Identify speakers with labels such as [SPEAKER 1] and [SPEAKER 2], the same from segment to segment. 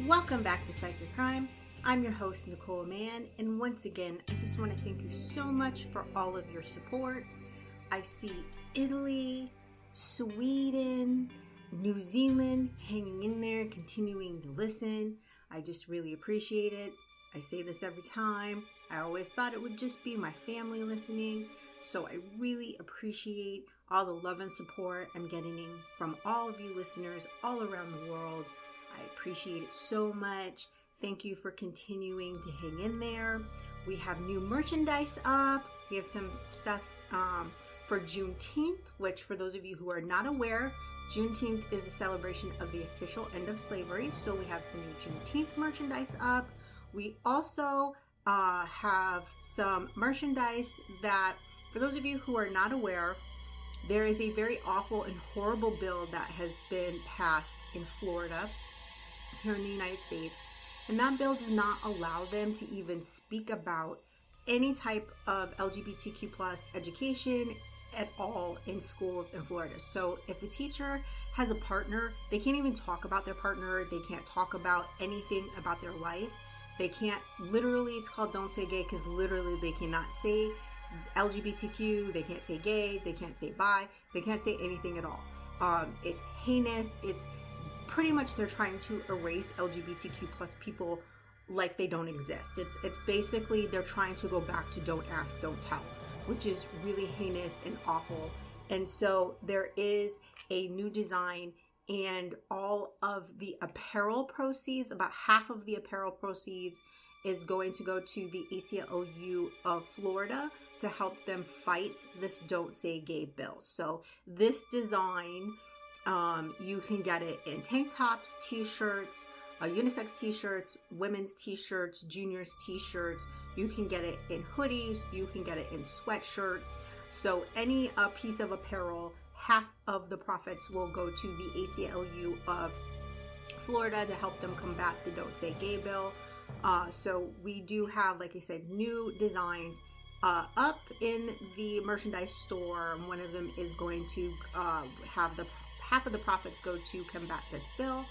[SPEAKER 1] Welcome back to Psych Your Crime. I'm your host, Nicole Mann, and once again, I just want to thank you so much for all of your support. I see Italy, Sweden, New Zealand hanging in there, continuing to listen. I just really appreciate it. I say this every time. I always thought it would just be my family listening, so I really appreciate all the love and support I'm getting from all of you listeners all around the world. I appreciate it so much. Thank you for continuing to hang in there. We have new merchandise up. We have some stuff for Juneteenth, which for those of you who are not aware, Juneteenth is a celebration of the official end of slavery. So we have some new Juneteenth merchandise up. We also have some merchandise that, for those of you who are not aware, there is a very awful and horrible bill that has been passed in Florida, here in the United States, and that bill does not allow them to even speak about any type of LGBTQ plus education at all in schools in Florida. So if the teacher has a partner, they can't even talk about their partner. They can't talk about anything about their life. They can't, literally, it's called Don't Say Gay because literally they cannot say LGBTQ, they can't say gay, they can't say bi, they can't say anything at all. It's heinous. It's pretty much they're trying to erase LGBTQ plus people like they don't exist. It's basically they're trying to go back to don't ask, don't tell, which is really heinous and awful. And so there is a new design, and all of the apparel proceeds, about half of the apparel proceeds, is going to go to the ACLU of Florida to help them fight this Don't Say Gay bill. So this design, you can get it in tank tops, t-shirts, unisex t-shirts, women's t-shirts, juniors t-shirts. You can get it in hoodies. You can get it in sweatshirts. So any piece of apparel, half of the profits will go to the ACLU of Florida to help them combat the Don't Say Gay bill. So we do have, like I said, new designs up in the merchandise store. One of them is going to have the half of the profits go to combat this bill.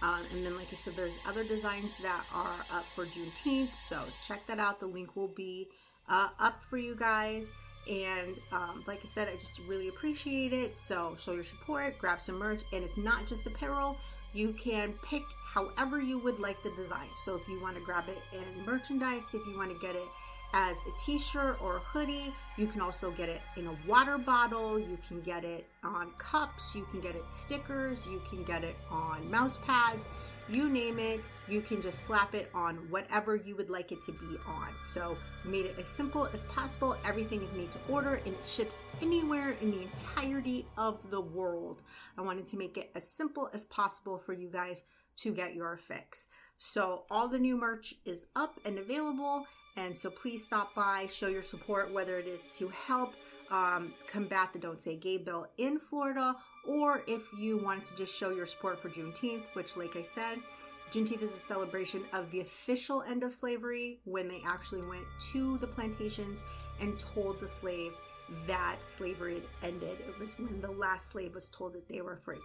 [SPEAKER 1] And then, like I said, there's other designs that are up for Juneteenth. So check that out. The link will be up for you guys. And like I said, I just really appreciate it. So show your support, grab some merch. And it's not just apparel. You can pick however you would like the design. So if you want to grab it in merchandise, if you want to get it as a t-shirt or a hoodie, you can also get it in a water bottle. You can get it on cups. You can get it stickers. You can get it on mouse pads. You name it, you can just slap it on whatever you would like it to be on. So we made it as simple as possible. Everything is made to order and it ships anywhere in the entirety of the world. I wanted to make it as simple as possible for you guys to get your fix. So all the new merch is up and available. And so please stop by, show your support, whether it is to help combat the Don't Say Gay bill in Florida, or if you wanted to just show your support for Juneteenth, which, like I said, Juneteenth is a celebration of the official end of slavery, when they actually went to the plantations and told the slaves that slavery had ended. It was when the last slave was told that they were free.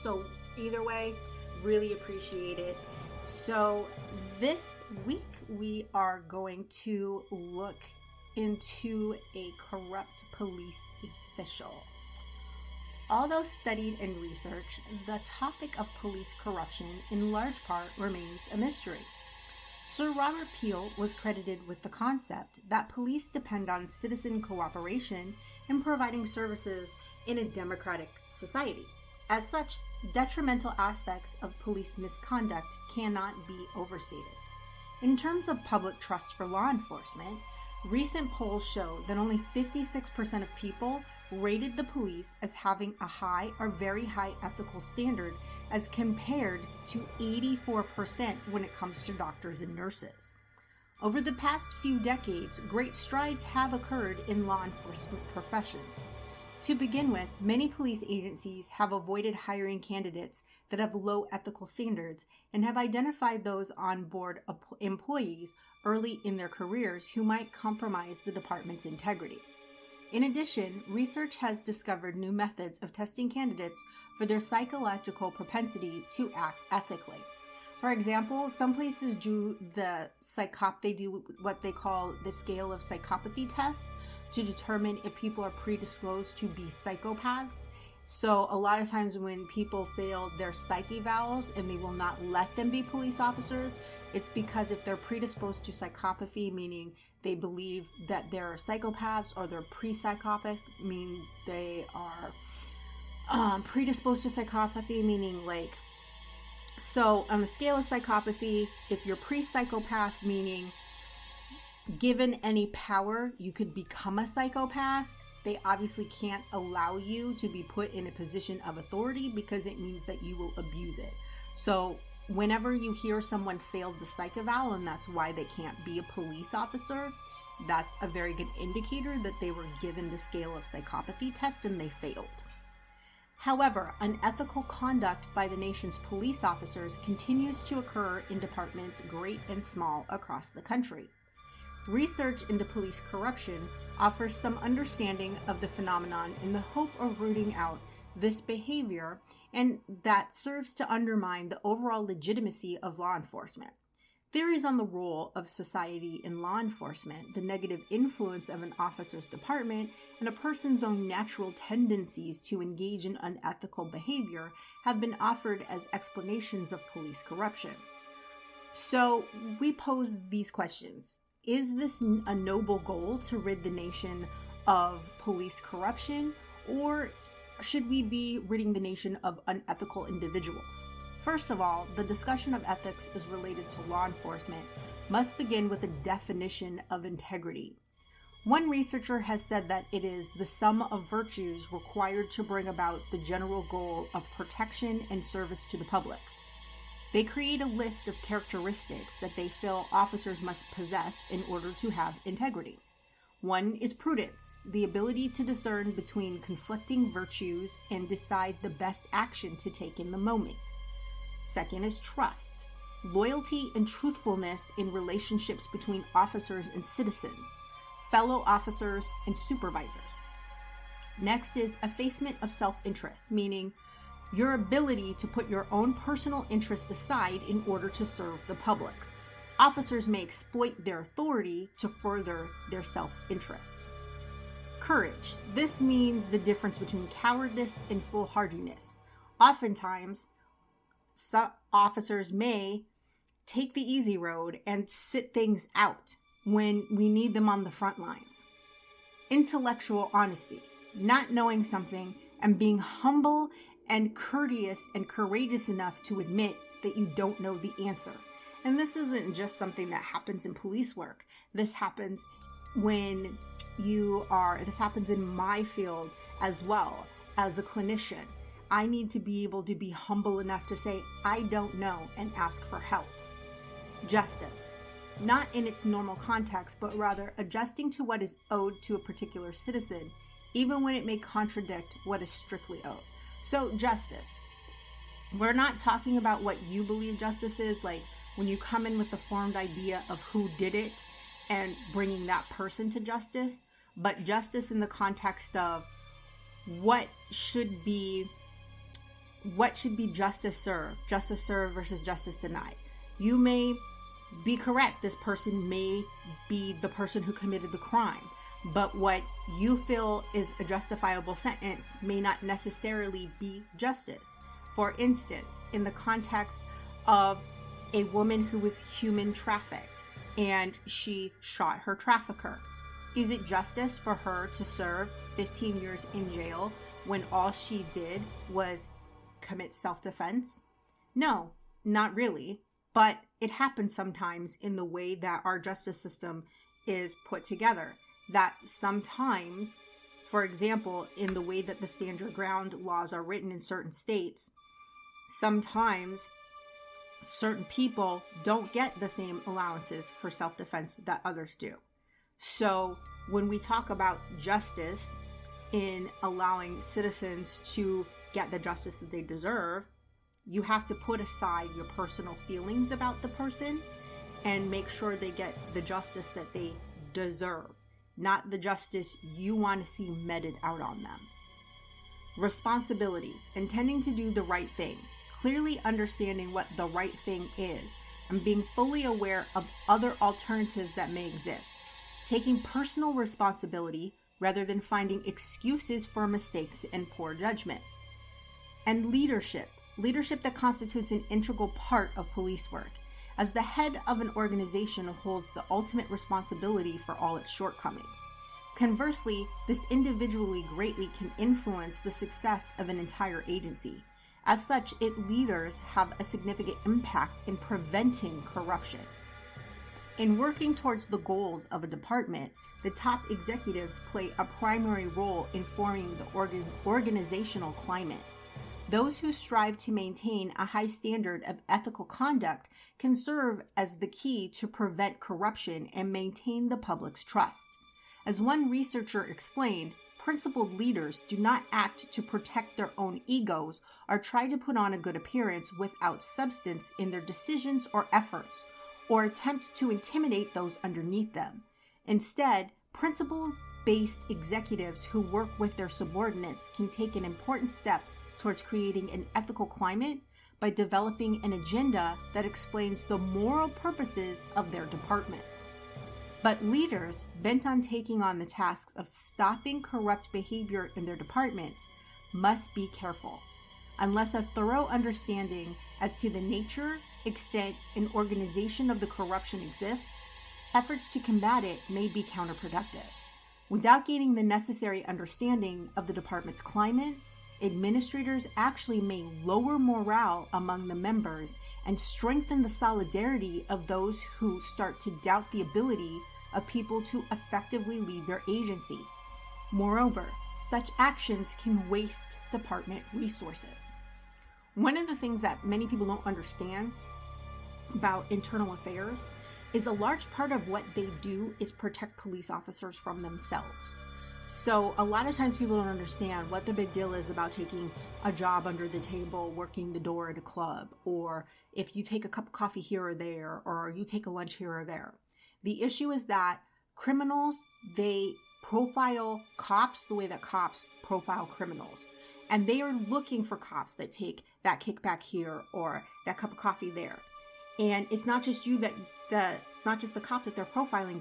[SPEAKER 1] So either way, really appreciate it. So this week we are going to look into a corrupt police official. Although studied and researched, the topic of police corruption in large part remains a mystery. Sir Robert Peel was credited with the concept that police depend on citizen cooperation in providing services in a democratic society. As such, detrimental aspects of police misconduct cannot be overstated. In terms of public trust for law enforcement, recent polls show that only 56% of people rated the police as having a high or very high ethical standard, as compared to 84% when it comes to doctors and nurses. Over the past few decades, great strides have occurred in law enforcement professions. To begin with, many police agencies have avoided hiring candidates that have low ethical standards and have identified those on-board employees early in their careers who might compromise the department's integrity. In addition, research has discovered new methods of testing candidates for their psychological propensity to act ethically. For example, some places do they do what they call the scale of psychopathy test to determine if people are predisposed to be psychopaths. So a lot of times when people fail their psych evals and they will not let them be police officers, it's because if they're predisposed to psychopathy, meaning they believe that they're psychopaths, or they're pre-psychopathic, meaning they are predisposed to psychopathy, meaning like, so on the scale of psychopathy, if you're pre-psychopath, meaning given any power, you could become a psychopath, they obviously can't allow you to be put in a position of authority because it means that you will abuse it. So whenever you hear someone failed the psych eval and that's why they can't be a police officer, that's a very good indicator that they were given the scale of psychopathy test and they failed. However, unethical conduct by the nation's police officers continues to occur in departments great and small across the country. Research into police corruption offers some understanding of the phenomenon in the hope of rooting out this behavior, and that serves to undermine the overall legitimacy of law enforcement. Theories on the role of society in law enforcement, the negative influence of an officer's department, and a person's own natural tendencies to engage in unethical behavior have been offered as explanations of police corruption. So we pose these questions. Is this a noble goal to rid the nation of police corruption, or should we be ridding the nation of unethical individuals? First of all, the discussion of ethics as related to law enforcement must begin with a definition of integrity. One researcher has said that it is the sum of virtues required to bring about the general goal of protection and service to the public. They create a list of characteristics that they feel officers must possess in order to have integrity. One is prudence, the ability to discern between conflicting virtues and decide the best action to take in the moment. Second is trust, loyalty and truthfulness in relationships between officers and citizens, fellow officers and supervisors. Next is effacement of self-interest, meaning your ability to put your own personal interest aside in order to serve the public. Officers may exploit their authority to further their self-interests. Courage. This means the difference between cowardice and foolhardiness. Oftentimes, some officers may take the easy road and sit things out when we need them on the front lines. Intellectual honesty. Not knowing something and being humble and courteous and courageous enough to admit that you don't know the answer. And this isn't just something that happens in police work. This happens this happens in my field as well as a clinician. I need to be able to be humble enough to say, I don't know, and ask for help. Justice. Not in its normal context, but rather adjusting to what is owed to a particular citizen, even when it may contradict what is strictly owed. So justice. We're not talking about what you believe justice is, like when you come in with the formed idea of who did it and bringing that person to justice, but justice in the context of what should be justice served versus justice denied. You may be correct. This person may be the person who committed the crime, but what you feel is a justifiable sentence may not necessarily be justice. For instance, in the context of a woman who was human trafficked and she shot her trafficker, is it justice for her to serve 15 years in jail when all she did was commit self-defense? No, not really. But it happens sometimes in the way that our justice system is put together. That sometimes, for example, in the way that the stand your ground laws are written in certain states, sometimes certain people don't get the same allowances for self-defense that others do. So when we talk about justice in allowing citizens to get the justice that they deserve, you have to put aside your personal feelings about the person and make sure they get the justice that they deserve, not the justice you want to see meted out on them. Responsibility, intending to do the right thing, clearly understanding what the right thing is and being fully aware of other alternatives that may exist. Taking personal responsibility rather than finding excuses for mistakes and poor judgment. And leadership that constitutes an integral part of police work, as the head of an organization holds the ultimate responsibility for all its shortcomings. Conversely, this individually greatly can influence the success of an entire agency. As such, its leaders have a significant impact in preventing corruption. In working towards the goals of a department, the top executives play a primary role in forming the organizational climate. Those who strive to maintain a high standard of ethical conduct can serve as the key to prevent corruption and maintain the public's trust. As one researcher explained, principled leaders do not act to protect their own egos or try to put on a good appearance without substance in their decisions or efforts, or attempt to intimidate those underneath them. Instead, principle-based executives who work with their subordinates can take an important step towards creating an ethical climate by developing an agenda that explains the moral purposes of their departments. But leaders bent on taking on the tasks of stopping corrupt behavior in their departments must be careful. Unless a thorough understanding as to the nature, extent, and organization of the corruption exists, efforts to combat it may be counterproductive. Without gaining the necessary understanding of the department's climate, administrators actually may lower morale among the members and strengthen the solidarity of those who start to doubt the ability of people to effectively lead their agency. Moreover, such actions can waste department resources. One of the things that many people don't understand about internal affairs is a large part of what they do is protect police officers from themselves. So a lot of times people don't understand what the big deal is about taking a job under the table, working the door at a club, or if you take a cup of coffee here or there, or you take a lunch here or there. The issue is that criminals, they profile cops the way that cops profile criminals. And they are looking for cops that take that kickback here or that cup of coffee there. And it's not just not just the cop that they're profiling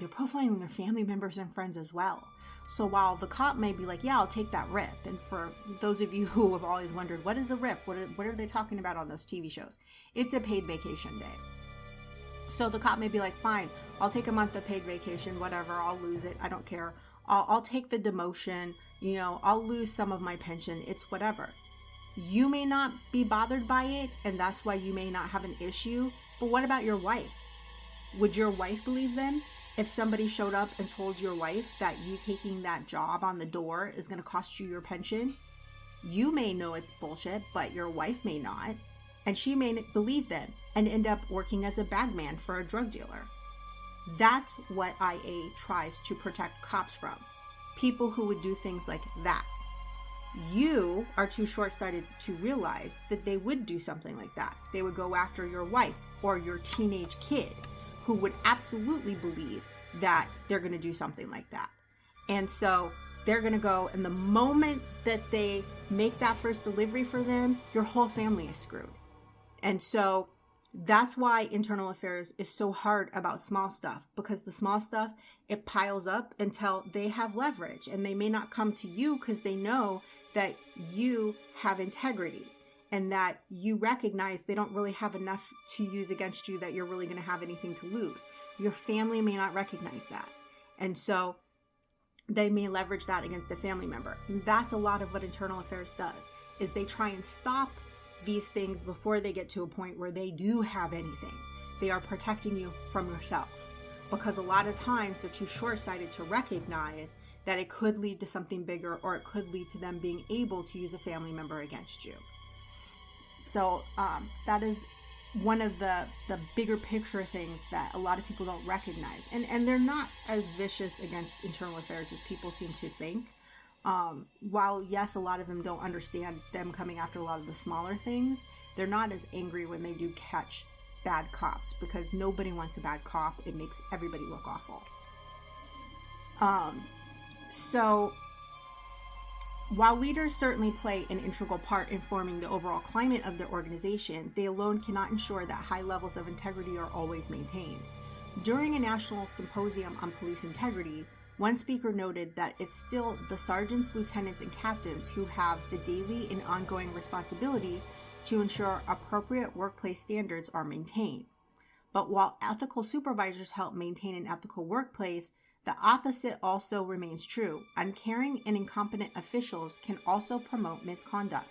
[SPEAKER 1] their family members and friends as well. So while the cop may be like, yeah, I'll take that rip. And for those of you who have always wondered, what is a rip? What are they talking about on those TV shows? It's a paid vacation day. So the cop may be like, fine, I'll take a month of paid vacation, whatever, I'll lose it, I don't care. I'll take the demotion, I'll lose some of my pension, it's whatever. You may not be bothered by it, and that's why you may not have an issue, but what about your wife? Would your wife believe them? If somebody showed up and told your wife that you taking that job on the door is going to cost you your pension, you may know it's bullshit, but your wife may not. And she may believe them and end up working as a bagman for a drug dealer. That's what IA tries to protect cops from. People who would do things like that. You are too short-sighted to realize that they would do something like that. They would go after your wife or your teenage kid who would absolutely believe that they're going to do something like that. And so they're going to go, and the moment that they make that first delivery for them, your whole family is screwed. And so that's why internal affairs is so hard about small stuff, because the small stuff, it piles up until they have leverage, and they may not come to you because they know that you have integrity and that you recognize they don't really have enough to use against you that you're really going to have anything to lose. Your family may not recognize that. And so they may leverage that against a family member. And that's a lot of what internal affairs does, is they try and stop these things before they get to a point where they do have anything. They are protecting you from yourselves, because a lot of times they're too short-sighted to recognize that it could lead to something bigger, or it could lead to them being able to use a family member against you. So that is one of the bigger picture things that a lot of people don't recognize. And they're not as vicious against internal affairs as people seem to think. While, yes, a lot of them don't understand them coming after a lot of the smaller things, they're not as angry when they do catch bad cops, because nobody wants a bad cop. It makes everybody look awful. So While leaders certainly play an integral part in forming the overall climate of their organization, they alone cannot ensure that high levels of integrity are always maintained. During a national symposium on police integrity, one speaker noted that it's still the sergeants, lieutenants, and captains who have the daily and ongoing responsibility to ensure appropriate workplace standards are maintained. But while ethical supervisors help maintain an ethical workplace, the opposite also remains true. Uncaring and incompetent officials can also promote misconduct.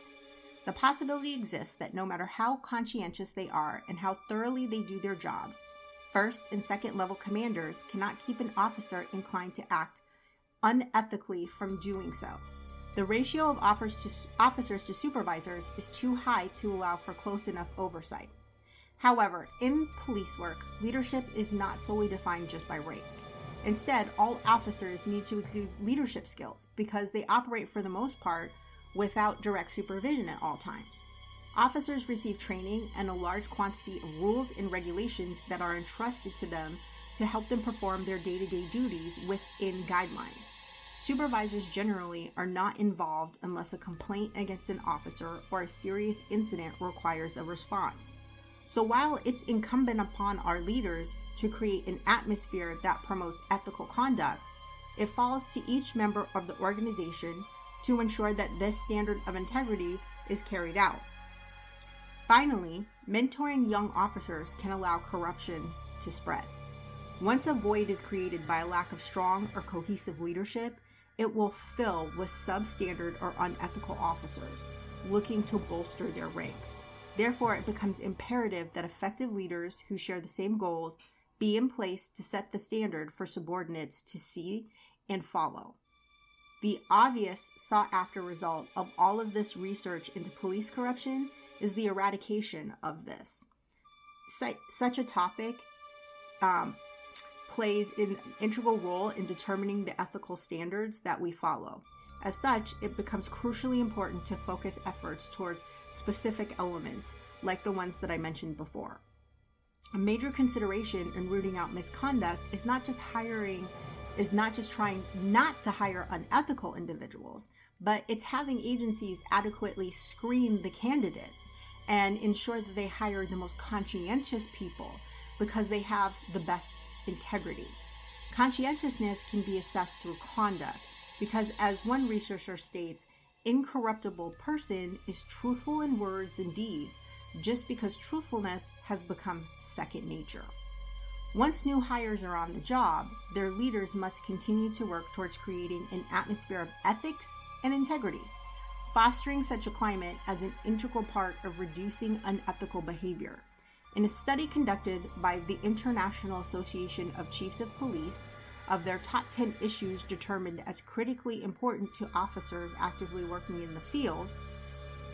[SPEAKER 1] The possibility exists that no matter how conscientious they are and how thoroughly they do their jobs, first and second level commanders cannot keep an officer inclined to act unethically from doing so. The ratio of officers to supervisors is too high to allow for close enough oversight. However, in police work, leadership is not solely defined just by rank. Instead, all officers need to exude leadership skills because they operate for the most part without direct supervision at all times. Officers receive training and a large quantity of rules and regulations that are entrusted to them to help them perform their day-to-day duties within guidelines. Supervisors generally are not involved unless a complaint against an officer or a serious incident requires a response. So while it's incumbent upon our leaders to create an atmosphere that promotes ethical conduct, it falls to each member of the organization to ensure that this standard of integrity is carried out. Finally, mentoring young officers can allow corruption to spread. Once a void is created by a lack of strong or cohesive leadership, it will fill with substandard or unethical officers looking to bolster their ranks. Therefore, it becomes imperative that effective leaders who share the same goals be in place to set the standard for subordinates to see and follow. The obvious sought-after result of all of this research into police corruption is the eradication of this. Such a topic plays an integral role in determining the ethical standards that we follow. As such, it becomes crucially important to focus efforts towards specific elements, like the ones that I mentioned before. A major consideration in rooting out misconduct is not just trying not to hire unethical individuals, but it's having agencies adequately screen the candidates and ensure that they hire the most conscientious people because they have the best integrity. Conscientiousness can be assessed through conduct because, as one researcher states, incorruptible person is truthful in words and deeds just because truthfulness has become second nature. Once new hires are on the job, their leaders must continue to work towards creating an atmosphere of ethics and integrity, fostering such a climate as an integral part of reducing unethical behavior. In a study conducted by the International Association of Chiefs of Police, of their top 10 issues determined as critically important to officers actively working in the field,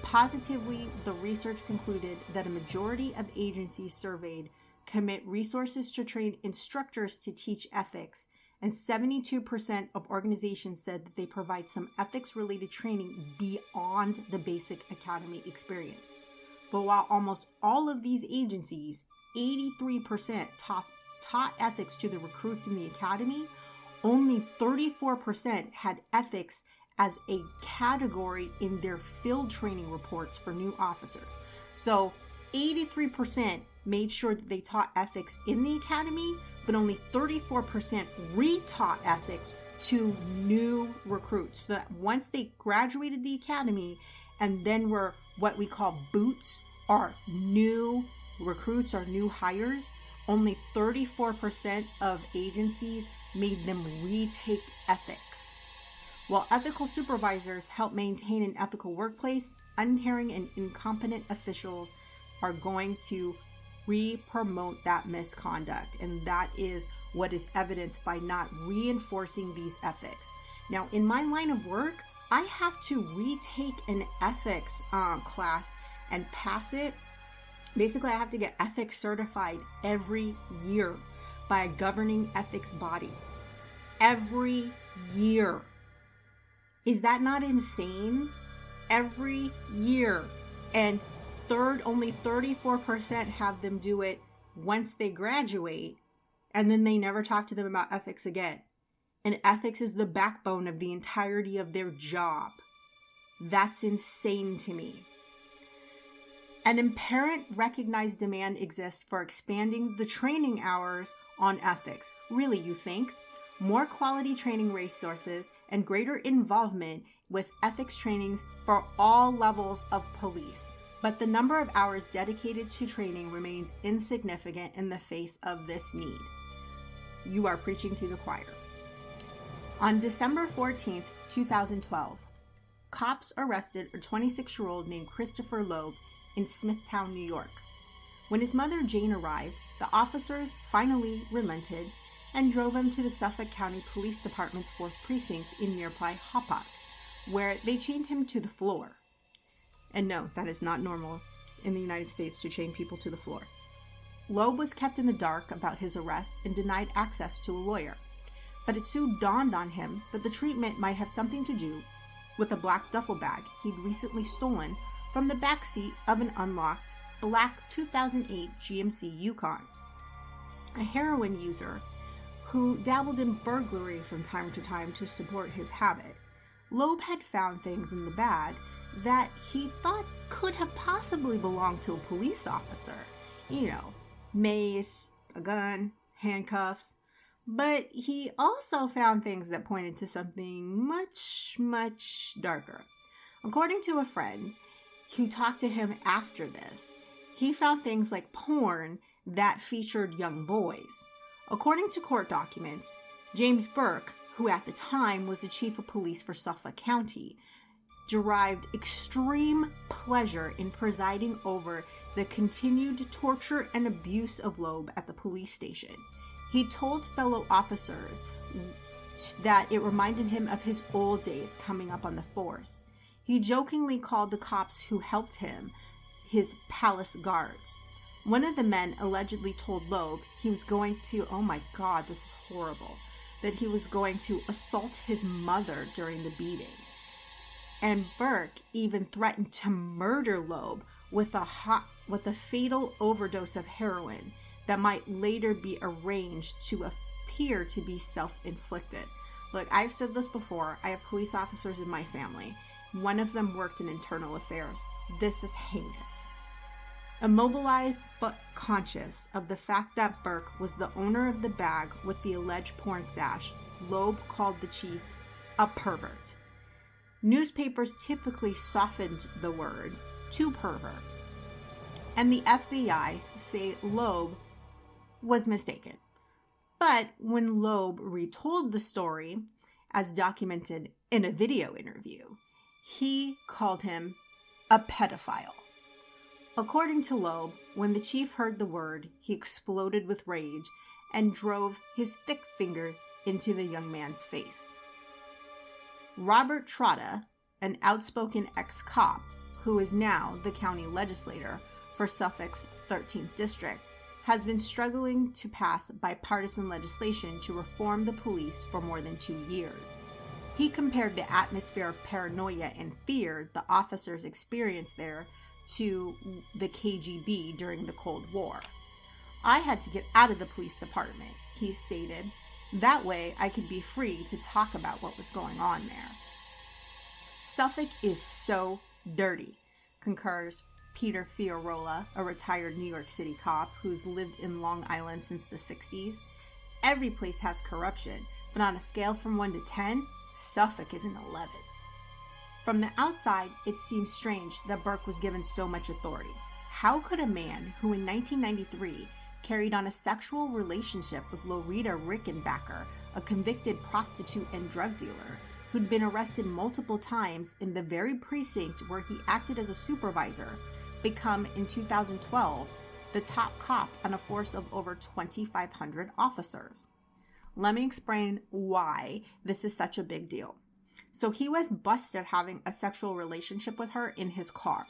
[SPEAKER 1] positively, the research concluded that a majority of agencies surveyed commit resources to train instructors to teach ethics, and 72% of organizations said that they provide some ethics-related training beyond the basic academy experience. But while almost all of these agencies, 83%, taught ethics to the recruits in the academy, only 34% had ethics as a category in their field training reports for new officers. So 83% made sure that they taught ethics in the academy, but only 34% retaught ethics to new recruits. So that once they graduated the academy and then were what we call boots, or new recruits or new hires, only 34% of agencies made them retake ethics. While ethical supervisors help maintain an ethical workplace, uncaring and incompetent officials are going to re-promote that misconduct, and that is what is evidenced by not reinforcing these ethics. Now, in my line of work, I have to retake an ethics class and pass it. Basically, I have to get ethics certified every year by a governing ethics body. Every year. Is that not insane? Every year. And only 34% have them do it once they graduate, and then they never talk to them about ethics again. And ethics is the backbone of the entirety of their job. That's insane to me. An apparent recognized demand exists for expanding the training hours on ethics. Really, you think? More quality training resources and greater involvement with ethics trainings for all levels of police. But the number of hours dedicated to training remains insignificant in the face of this need. You are preaching to the choir. On December 14th, 2012, cops arrested a 26-year-old named Christopher Loeb in Smithtown, New York. When his mother Jane arrived, the officers finally relented and drove him to the Suffolk County Police Department's 4th Precinct in nearby Hauppauge, where they chained him to the floor. And no, that is not normal in the United States to chain people to the floor. Loeb was kept in the dark about his arrest and denied access to a lawyer. But it soon dawned on him that the treatment might have something to do with a black duffel bag he'd recently stolen from the backseat of an unlocked black 2008 GMC Yukon. A heroin user who dabbled in burglary from time to time to support his habit, Loeb had found things in the bag that he thought could have possibly belonged to a police officer. You know, mace, a gun, handcuffs. But he also found things that pointed to something much, much darker. According to a friend who talked to him after this, he found things like porn that featured young boys. According to court documents, James Burke, who at the time was the chief of police for Suffolk County, derived extreme pleasure in presiding over the continued torture and abuse of Loeb at the police station. He told fellow officers that it reminded him of his old days coming up on the force. He jokingly called the cops who helped him his palace guards. One of the men allegedly told Loeb he was going to, oh my God, this is horrible, that he was going to assault his mother during the beating. And Burke even threatened to murder Loeb with a fatal overdose of heroin that might later be arranged to appear to be self-inflicted. Look, I've said this before. I have police officers in my family. One of them worked in internal affairs. This is heinous. Immobilized but conscious of the fact that Burke was the owner of the bag with the alleged porn stash, Loeb called the chief a pervert. Newspapers typically softened the word to pervert. And the FBI say Loeb was mistaken. But when Loeb retold the story, as documented in a video interview, he called him a pedophile. According to Loeb, when the chief heard the word, he exploded with rage and drove his thick finger into the young man's face. Robert Trotta, an outspoken ex-cop who is now the county legislator for Suffolk's 13th district, has been struggling to pass bipartisan legislation to reform the police for more than 2 years. He compared the atmosphere of paranoia and fear the officers experienced there to the KGB during the Cold War. I had to get out of the police department, he stated. That way I could be free to talk about what was going on there. Suffolk is so dirty, concurs Peter Fiorarola, a retired New York City cop who's lived in Long Island since the 60s. Every place has corruption, but on a scale from 1 to 10, Suffolk is an 11. From the outside, it seems strange that Burke was given so much authority. How could a man who in 1993 carried on a sexual relationship with Loretta Rickenbacker, a convicted prostitute and drug dealer, who'd been arrested multiple times in the very precinct where he acted as a supervisor, become, in 2012, the top cop on a force of over 2,500 officers? Let me explain why this is such a big deal. So he was busted having a sexual relationship with her in his car.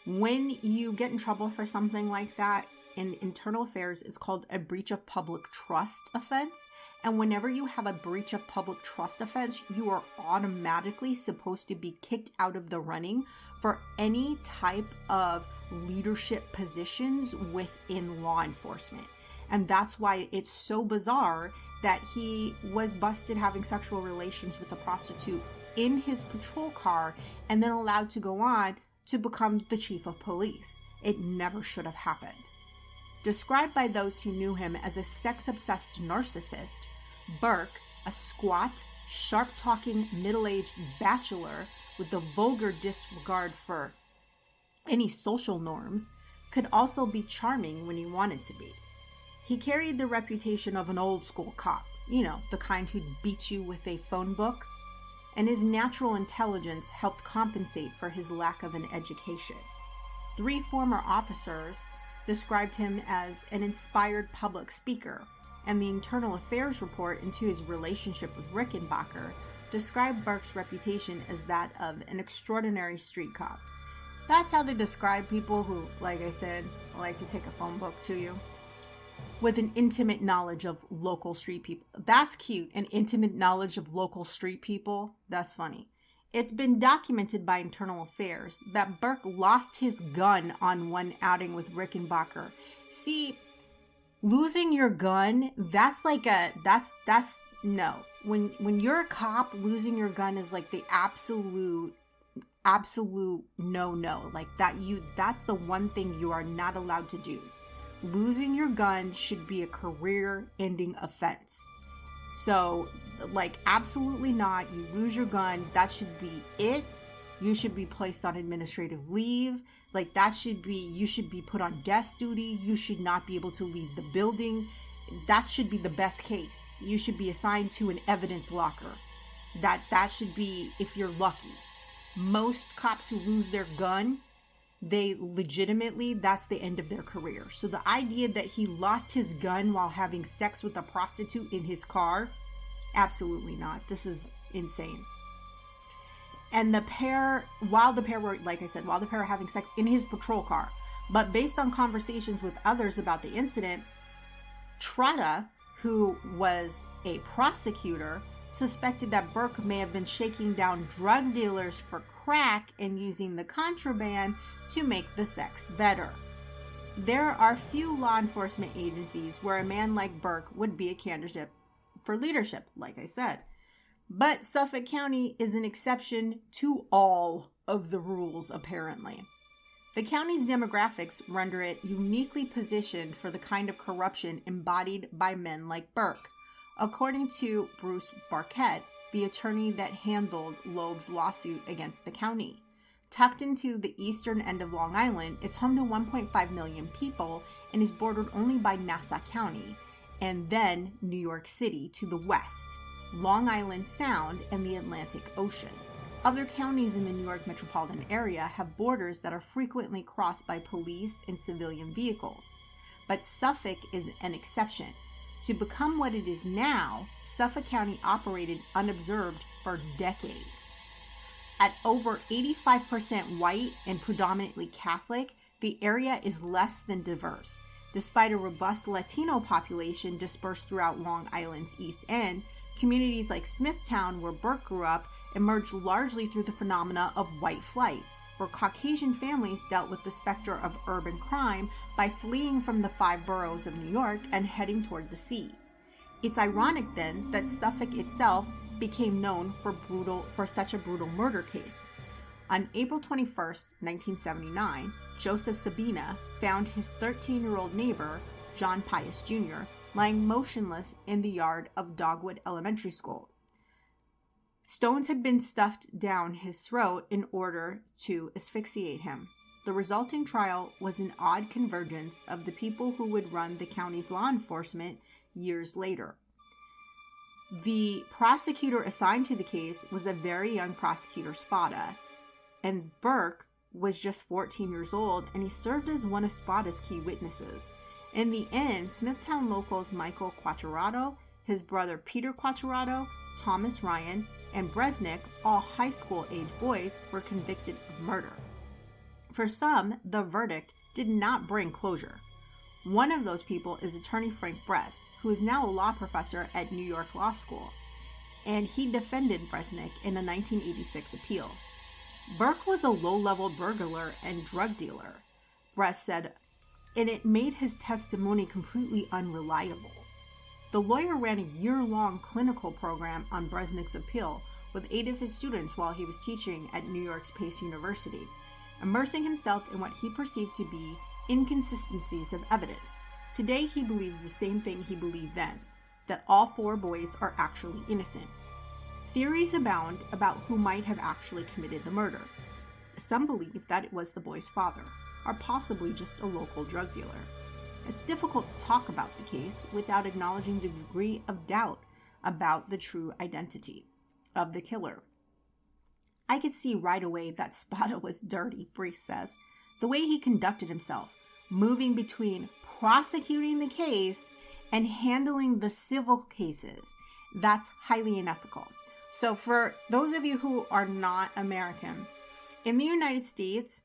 [SPEAKER 1] When you get in trouble for something like that, in internal affairs, it's called a breach of public trust offense. And whenever you have a breach of public trust offense, you are automatically supposed to be kicked out of the running for any type of leadership positions within law enforcement. And that's why it's so bizarre that he was busted having sexual relations with a prostitute in his patrol car and then allowed to go on to become the chief of police. It never should have happened. Described by those who knew him as a sex-obsessed narcissist, Burke, a squat, sharp-talking, middle-aged bachelor with a vulgar disregard for any social norms, could also be charming when he wanted to be. He carried the reputation of an old-school cop, the kind who'd beat you with a phone book, and his natural intelligence helped compensate for his lack of an education. 3 former officers described him as an inspired public speaker, and the Internal Affairs report into his relationship with Rickenbacker described Burke's reputation as that of an extraordinary street cop. That's how they describe people who, like I said, like to take a phone book to you. With an intimate knowledge of local street people. That's cute. An intimate knowledge of local street people. That's funny. It's been documented by Internal Affairs that Burke lost his gun on one outing with Rickenbacker. See, losing your gun, that's no. When you're a cop, losing your gun is like the absolute no. Like that's the one thing you are not allowed to do. Losing your gun should be a career-ending offense. So, absolutely not. You lose your gun, that should be it. You should be placed on administrative leave. You should be put on desk duty. You should not be able to leave the building. That should be the best case. You should be assigned to an evidence locker. That should be, if you're lucky. Most cops who lose their gun, that's the end of their career. So the idea that he lost his gun while having sex with a prostitute in his car, absolutely not. This is insane. And while the pair were having sex in his patrol car, but based on conversations with others about the incident, Trotta, who was a prosecutor, suspected that Burke may have been shaking down drug dealers for crack and using the contraband to make the sex better. There are few law enforcement agencies where a man like Burke would be a candidate for leadership, like I said. But Suffolk County is an exception to all of the rules, apparently. The county's demographics render it uniquely positioned for the kind of corruption embodied by men like Burke. According to Bruce Barquette, the attorney that handled Loeb's lawsuit against the county, tucked into the eastern end of Long Island, is home to 1.5 million people and is bordered only by Nassau County and then New York City to the west, Long Island Sound, and the Atlantic Ocean. Other counties in the New York metropolitan area have borders that are frequently crossed by police and civilian vehicles, but Suffolk is an exception. To become what it is now, Suffolk County operated unobserved for decades. At over 85% white and predominantly Catholic, the area is less than diverse. Despite a robust Latino population dispersed throughout Long Island's East End, communities like Smithtown, where Burke grew up, emerged largely through the phenomena of white flight, where Caucasian families dealt with the specter of urban crime by fleeing from the 5 boroughs of New York and heading toward the sea. It's ironic, then, that Suffolk itself became known for such a brutal murder case. On April 21, 1979, Joseph Sabina found his 13-year-old neighbor, John Pius Jr., lying motionless in the yard of Dogwood Elementary School. Stones had been stuffed down his throat in order to asphyxiate him. The resulting trial was an odd convergence of the people who would run the county's law enforcement years later. The prosecutor assigned to the case was a very young prosecutor, Spada, and Burke was just 14 years old, and he served as one of Spada's key witnesses. In the end, Smithtown locals Michael Quattarato, his brother Peter Quattarato, Thomas Ryan, and Bresnick, all high school-age boys, were convicted of murder. For some, the verdict did not bring closure. One of those people is attorney Frank Bress, who is now a law professor at New York Law School, and he defended Bresnick in a 1986 appeal. Burke was a low-level burglar and drug dealer, Bress said, and it made his testimony completely unreliable. The lawyer ran a year-long clinical program on Bresnick's appeal, with 8 of his students while he was teaching at New York's Pace University, immersing himself in what he perceived to be inconsistencies of evidence. Today, he believes the same thing he believed then, that all 4 boys are actually innocent. Theories abound about who might have actually committed the murder. Some believe that it was the boy's father, or possibly just a local drug dealer. It's difficult to talk about the case without acknowledging the degree of doubt about the true identity of the killer. I could see right away that Spada was dirty, Brees says. The way he conducted himself, moving between prosecuting the case and handling the civil cases, that's highly unethical. So for those of you who are not American, in the United States,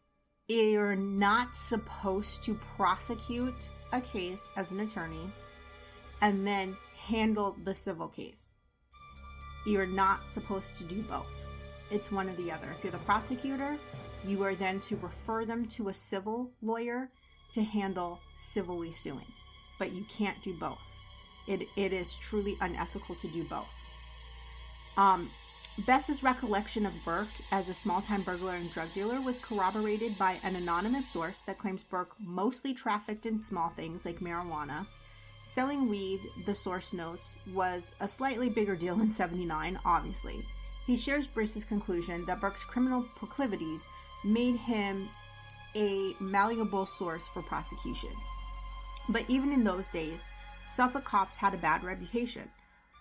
[SPEAKER 1] you're not supposed to prosecute a case as an attorney and then handle the civil case. You're not supposed to do both. It's one or the other. If you're the prosecutor, you are then to refer them to a civil lawyer to handle civilly suing. But you can't do both. It is truly unethical to do both. Bess's recollection of Burke as a small-time burglar and drug dealer was corroborated by an anonymous source that claims Burke mostly trafficked in small things like marijuana. Selling weed, the source notes, was a slightly bigger deal in '79, obviously. He shares Brees' conclusion that Burke's criminal proclivities made him a malleable source for prosecution. But even in those days, Suffolk cops had a bad reputation.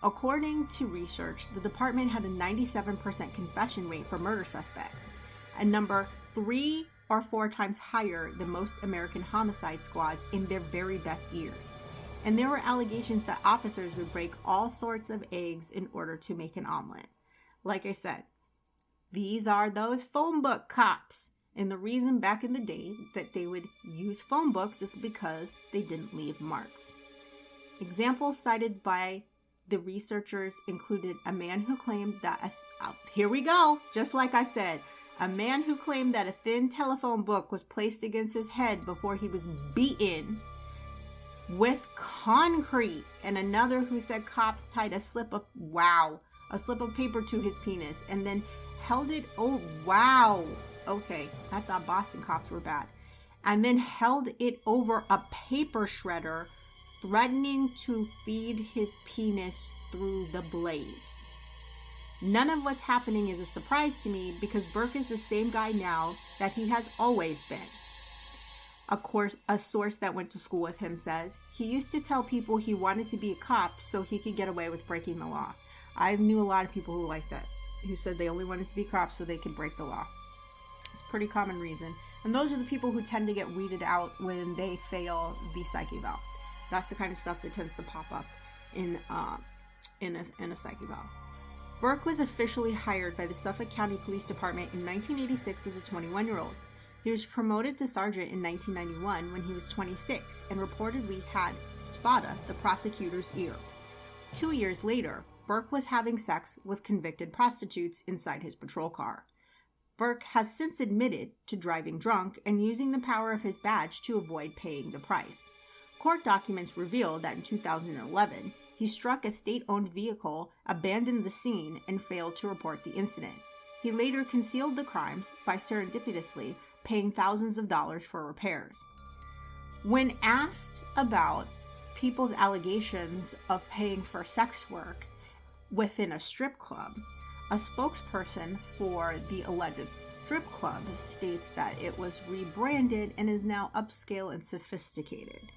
[SPEAKER 1] According to research, the department had a 97% confession rate for murder suspects, a number 3 or 4 times higher than most American homicide squads in their very best years. And there were allegations that officers would break all sorts of eggs in order to make an omelet. Like I said, these are those phone book cops. And the reason back in the day that they would use phone books is because they didn't leave marks. Examples cited by the researchers included a man who claimed that, here we go, just like I said, a man who claimed that a thin telephone book was placed against his head before he was beaten with concrete, and another who said cops tied a slip of paper to his penis and then held it, okay, I thought Boston cops were bad, and then held it over a paper shredder, threatening to feed his penis through the blades. None of what's happening is a surprise to me because Burke is the same guy now that he has always been. Of course, a source that went to school with him says he used to tell people he wanted to be a cop so he could get away with breaking the law. I knew a lot of people who like that, who said they only wanted to be cops so they could break the law. It's a pretty common reason. And those are the people who tend to get weeded out when they fail the psych eval. That's the kind of stuff that tends to pop up in a psych eval. Burke was officially hired by the Suffolk County Police Department in 1986 as a 21-year-old. He was promoted to sergeant in 1991 when he was 26 and reportedly had Spada, the prosecutor's ear. 2 years later, Burke was having sex with convicted prostitutes inside his patrol car. Burke has since admitted to driving drunk and using the power of his badge to avoid paying the price. Court documents reveal that in 2011, he struck a state-owned vehicle, abandoned the scene, and failed to report the incident. He later concealed the crimes by serendipitously paying thousands of dollars for repairs. When asked about people's allegations of paying for sex work within a strip club, a spokesperson for the alleged strip club states that it was rebranded and is now upscale and sophisticated.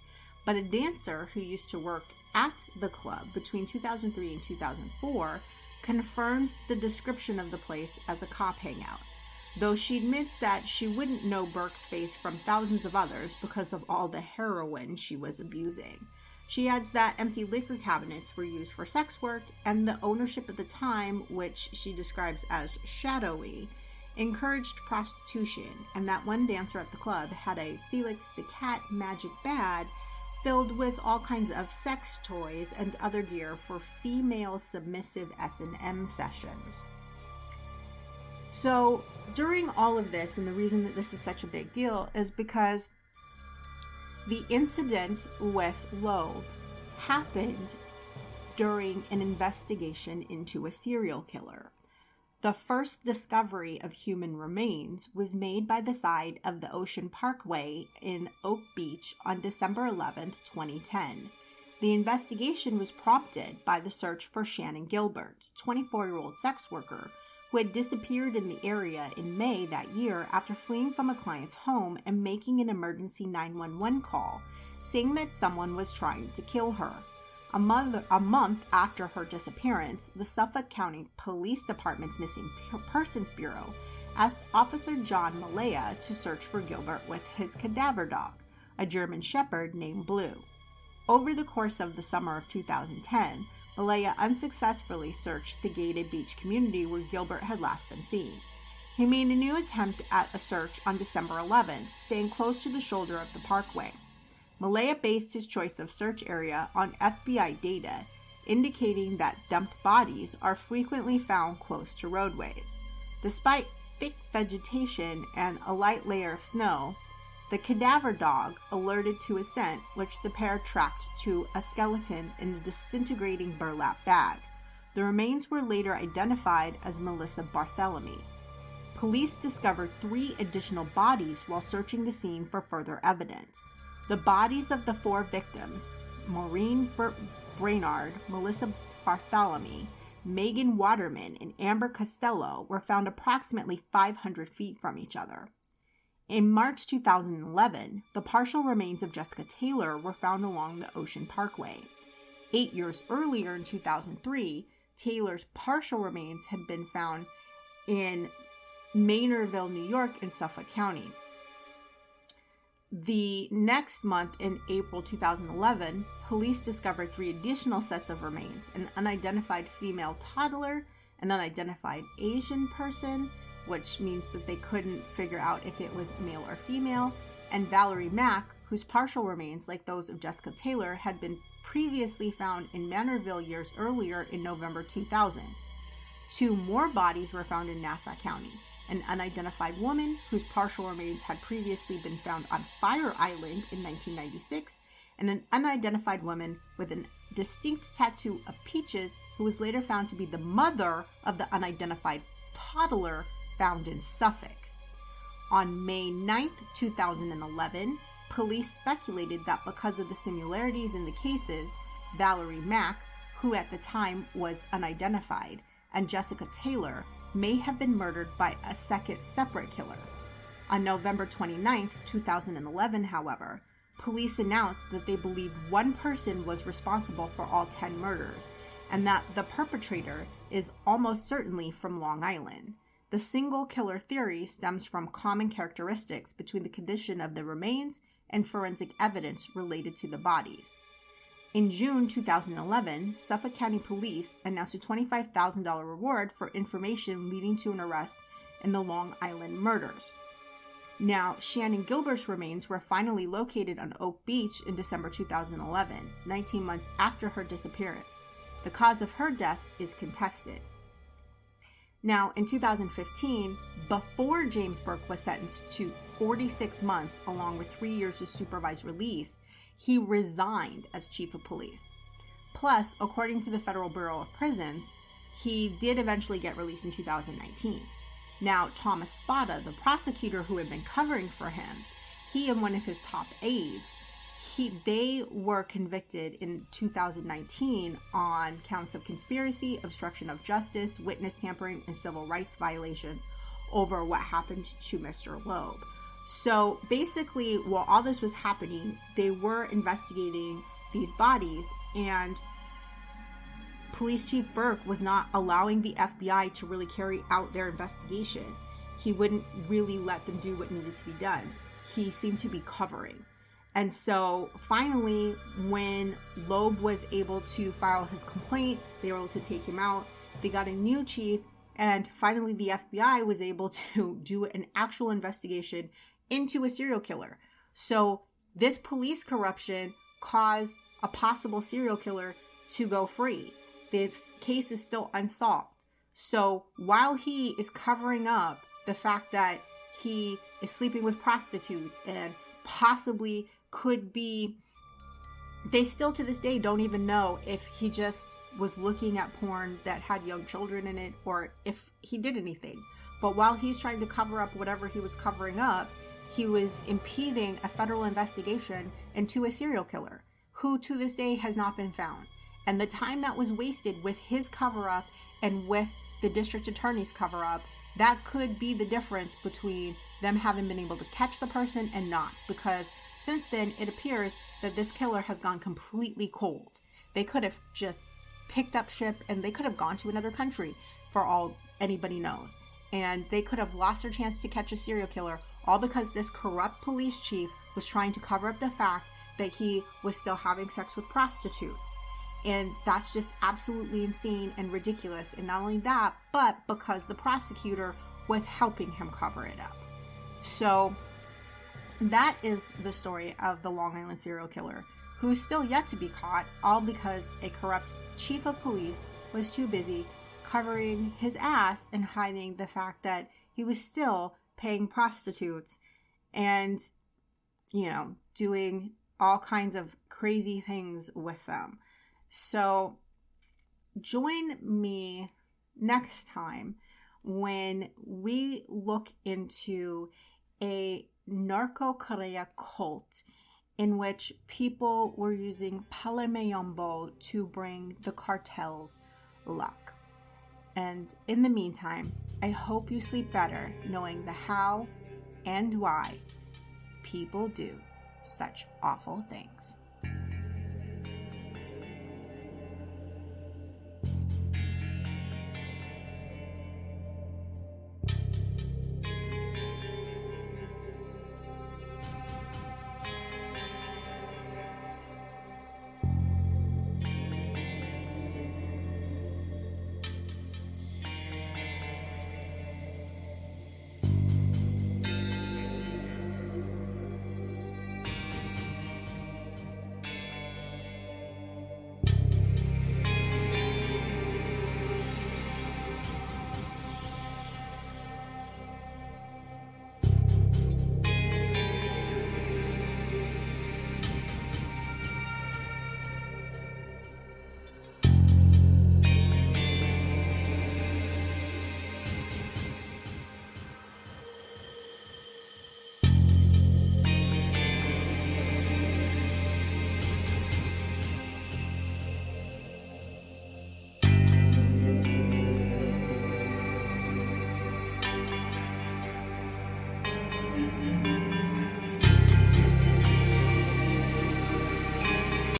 [SPEAKER 1] But a dancer who used to work at the club between 2003 and 2004 confirms the description of the place as a cop hangout, though she admits that she wouldn't know Burke's face from thousands of others because of all the heroin she was abusing. She adds that empty liquor cabinets were used for sex work, and the ownership at the time, which she describes as shadowy, encouraged prostitution, and that one dancer at the club had a Felix the Cat magic bag filled with all kinds of sex toys and other gear for female submissive S&M sessions. So during all of this, and the reason that this is such a big deal is because the incident with Loeb happened during an investigation into a serial killer. The first discovery of human remains was made by the side of the Ocean Parkway in Oak Beach on December 11, 2010. The investigation was prompted by the search for Shannon Gilbert, 24-year-old sex worker, who had disappeared in the area in May that year after fleeing from a client's home and making an emergency 911 call, saying that someone was trying to kill her. A month after her disappearance, the Suffolk County Police Department's Missing Persons Bureau asked Officer John Malaya to search for Gilbert with his cadaver dog, a German Shepherd named Blue. Over the course of the summer of 2010, Malaya unsuccessfully searched the gated beach community where Gilbert had last been seen. He made a new attempt at a search on December 11th, staying close to the shoulder of the parkway. Malaya based his choice of search area on FBI data, indicating that dumped bodies are frequently found close to roadways. Despite thick vegetation and a light layer of snow, the cadaver dog alerted to a scent which the pair tracked to a skeleton in a disintegrating burlap bag. The remains were later identified as Melissa Bartholomew. Police discovered 3 additional bodies while searching the scene for further evidence. The bodies of the 4 victims, Maureen Brainard, Melissa Bartholomew, Megan Waterman, and Amber Costello, were found approximately 500 feet from each other. In March 2011, the partial remains of Jessica Taylor were found along the Ocean Parkway. 8 years earlier, in 2003, Taylor's partial remains had been found in Maynardville, New York, and Suffolk County. The next month, in April 2011, police discovered 3 additional sets of remains: an unidentified female toddler, an unidentified Asian person, which means that they couldn't figure out if it was male or female, and Valerie Mack, whose partial remains, like those of Jessica Taylor, had been previously found in Manorville years earlier in November 2000. 2 more bodies were found in Nassau County: an unidentified woman whose partial remains had previously been found on Fire Island in 1996, and an unidentified woman with a distinct tattoo of peaches who was later found to be the mother of the unidentified toddler found in Suffolk. On May 9, 2011, police speculated that because of the similarities in the cases, Valerie Mack, who at the time was unidentified, and Jessica Taylor may have been murdered by a second separate killer. On November 29, 2011, however, police announced that they believed one person was responsible for all 10 murders, and that the perpetrator is almost certainly from Long Island. The single killer theory stems from common characteristics between the condition of the remains and forensic evidence related to the bodies. In June 2011, Suffolk County Police announced a $25,000 reward for information leading to an arrest in the Long Island murders. Now, Shannon Gilbert's remains were finally located on Oak Beach in December 2011, 19 months after her disappearance. The cause of her death is contested. Now, in 2015, before James Burke was sentenced to 46 months along with 3 years of supervised release, he resigned as chief of police. Plus, according to the Federal Bureau of Prisons, he did eventually get released in 2019. Now, Thomas Spada, the prosecutor who had been covering for him, he and one of his top aides, they were convicted in 2019 on counts of conspiracy, obstruction of justice, witness tampering, and civil rights violations over what happened to Mr. Loeb. So basically, while all this was happening, they were investigating these bodies, and Police Chief Burke was not allowing the FBI to really carry out their investigation. He wouldn't really let them do what needed to be done. He seemed to be covering. And so finally, when Loeb was able to file his complaint, they were able to take him out. They got a new chief, and finally the FBI was able to do an actual investigation into a serial killer. So this police corruption caused a possible serial killer to go free. This case is still unsolved. So while he is covering up the fact that he is sleeping with prostitutes and possibly could be They still to this day don't even know if he just was looking at porn that had young children in it or if he did anything. But while he's trying to cover up whatever he was covering up, he was impeding a federal investigation into a serial killer who to this day has not been found. And the time that was wasted with his cover-up and with the district attorney's cover-up, that could be the difference between them having been able to catch the person and not. Because since then, it appears that this killer has gone completely cold. They could have just picked up ship and they could have gone to another country for all anybody knows. And they could have lost their chance to catch a serial killer, all because this corrupt police chief was trying to cover up the fact that he was still having sex with prostitutes. And that's just absolutely insane and ridiculous. And not only that, but because the prosecutor was helping him cover it up. So that is the story of the Long Island serial killer, who is still yet to be caught, all because a corrupt chief of police was too busy covering his ass and hiding the fact that he was still paying prostitutes and, doing all kinds of crazy things with them. So join me next time when we look into a Narco Correa cult in which people were using Palo Mayombo to bring the cartels luck. And in the meantime, I hope you sleep better knowing the how and why people do such awful things.